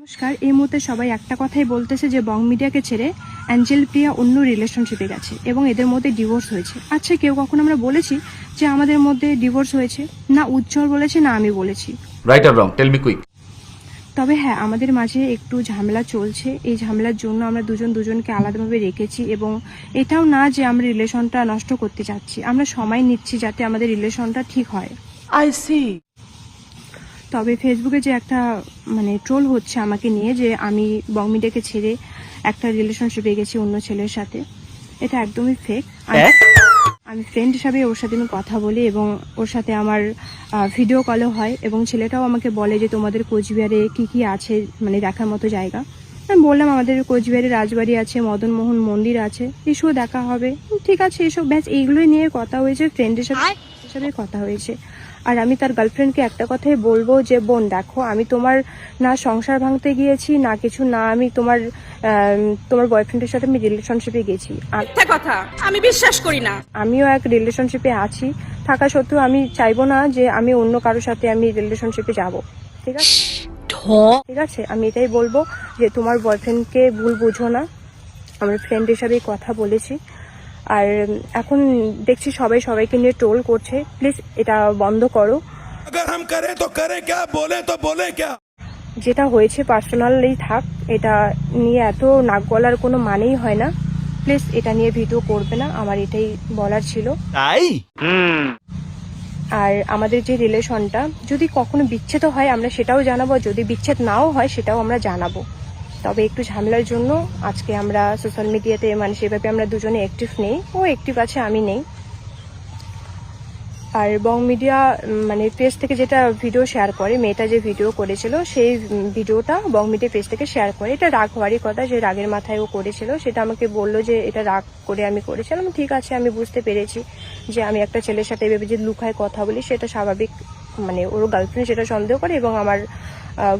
নমস্কার। এই মুহূর্তে সবাই একটা কথাই বলতেছে যে বং মিডিয়াকে ছেড়ে অ্যাঞ্জেল প্রিয়া অন্য রিলেশনশিপে গেছে এবং এদের মধ্যে ডিভোর্স হয়েছে। আচ্ছা, কেউ কখন আমরা বলেছি যে আমাদের মধ্যে ডিভোর্স হয়েছে? না উজ্জ্বল বলেছে, না আমি বলেছি। Right or wrong, tell me quick. তবে হ্যাঁ, আমাদের মাঝে একটু ঝামেলা চলছে। এই ঝামেলার জন্য আমরা দুজনকে আলাদাভাবে রেখেছি এবং এটাও না যে আমরা রিলেশনটা নষ্ট করতে চাচ্ছি, আমরা সময় নিচ্ছি যাতে আমাদের রিলেশনটা ঠিক হয়। I see. তবে ফেসবুকে যে একটা ট্রোল হচ্ছে আমাকে নিয়ে যে আমি বং মিডিয়াকে ছেড়ে একটা রিলেশনশিপে গেছি অন্য ছেলের সাথে, এটা একদমই ফেক। আমি ফ্রেন্ড হিসাবে ওর সাথে আমি কথা বলি এবং ওর সাথে আমার ভিডিও কলও হয় এবং ছেলেটাও আমাকে বলে যে তোমাদের কোচবিহারে কি কি আছে দেখার মতো জায়গা। আমি বললাম আমাদের কোচবিহারে রাজবাড়ি আছে, মদনমোহন মন্দির আছে, এসব দেখা হবে। ঠিক আছে, এসব ব্যাস এইগুলোই নিয়ে কথা হয়েছে, ফ্রেন্ড হিসাবে কথা হয়েছে। আর আমি তার গার্লফ্রেন্ডকে একটা কথাই বলবো যে বোন দেখো, আমি তোমার না সংসার ভাঙতে গিয়েছি না কিছু, না আমি তোমার বয়ফ্রেন্ডের সাথে আমি রিলেশনশিপে গেছি। কথা আমি বিশ্বাস করি না। আমিও এক রিলেশনশিপে আছি, থাকা সত্ত্বেও আমি চাইবো না যে আমি অন্য কারোর সাথে আমি রিলেশনশিপে যাব। ঠিক আছে, ঠিক আছে, আমি এটাই বলবো যে তোমার বয়ফ্রেন্ডকে ভুল বুঝো না। আমার ফ্রেন্ড হিসাবেই কথা বলেছি। আর এখন দেখছি সবাই সবাইকে নিয়ে ট্রোল করছে, প্লিজ এটা বন্ধ করো। যেটা হয়েছে পার্সোনালি থাক, এটা নিয়ে এত নাক গলার কোনো মানেই হয় না। প্লিজ এটা নিয়ে ভিডিও করবে না, আমার এটাই বলার ছিল। আর আমাদের যে রিলেশনটা যদি কখনো বিচ্ছেদ হয় আমরা সেটাও জানাবো, যদি বিচ্ছেদ নাও হয় সেটাও আমরা জানাবো। তবে একটু ঝামেলার জন্য আজকে আমরা সোশ্যাল মিডিয়াতে সেভাবে আমরা দুজনে অ্যাক্টিভ নেই, ও অ্যাক্টিভ আছে আমি নেই। আর বং মিডিয়া পেজ থেকে যেটা ভিডিও শেয়ার করে, মেয়েটা যে ভিডিও করেছিল সেই ভিডিওটা বং মিডিয়া পেজ থেকে শেয়ার করে। এটা রাগ হওয়ারই কথা, যে রাগের মাথায় ও করেছিল। সেটা আমাকে বললো যে এটা রাগ করে আমি করেছিলাম। ঠিক আছে, আমি বুঝতে পেরেছি যে আমি একটা ছেলের সাথে ভেবে যে লুকায় কথা বলি সেটা স্বাভাবিক। ওর গার্লফ্রেন্ড সেটা সন্দেহ করে এবং আমার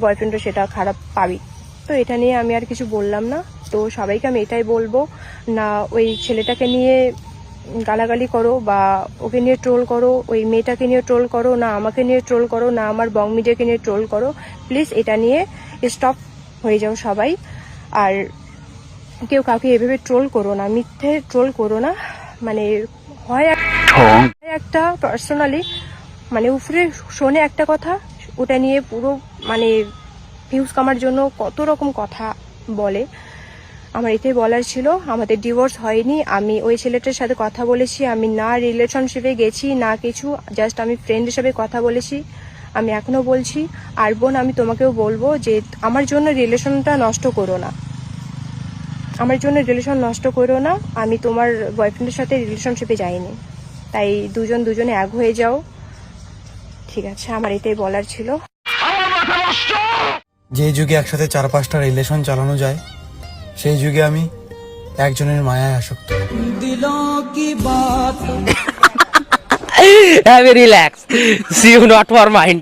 বয়ফ্রেন্ডও সেটা খারাপ পাবি। তো এটা নিয়ে আমি আর কিছু বললাম না। তো সবাইকে আমি এটাই বলবো, না ওই ছেলেটাকে নিয়ে গালাগালি করো বা ওকে নিয়ে ট্রোল করো, ওই মেয়েটাকে নিয়ে ট্রোল করো, না আমাকে নিয়ে ট্রোল করো, না আমার বং মিডিয়াকে নিয়ে ট্রোল করো। প্লিজ এটা নিয়ে স্টপ হয়ে যাও সবাই। আর কেউ কাউকে এভাবে ট্রোল করো না, মিথ্যে ট্রোল করো না। হয় একটা পার্সোনালি উপরে শোনে একটা কথা, ওটা নিয়ে পুরো ভিউজ কামার জন্য কত রকম কথা বলে। আমার এটাই বলার ছিল, আমাদের ডিভোর্স হয়নি। আমি ওই ছেলেটার সাথে কথা বলেছি, আমি না রিলেশনশিপে গেছি না কিছু, জাস্ট আমি ফ্রেন্ড হিসেবে কথা বলেছি। আমি এখনো বলছি। আর বোন, আমি তোমাকেও বলবো যে আমার জন্য রিলেশনটা নষ্ট করো না, আমার জন্য রিলেশন নষ্ট করো না। আমি তোমার বয়ফ্রেন্ডের সাথে রিলেশনশিপে যাইনি, তাই দুজনে এক হয়ে যাও। ঠিক আছে, আমার এটাই বলার ছিল। যে যুগে একসাথে 4-5টা রিলেশন চালানো যায়, সেই যুগে আমি একজনের মায়ায় আসক্ত। Have a relax. See you not for mind.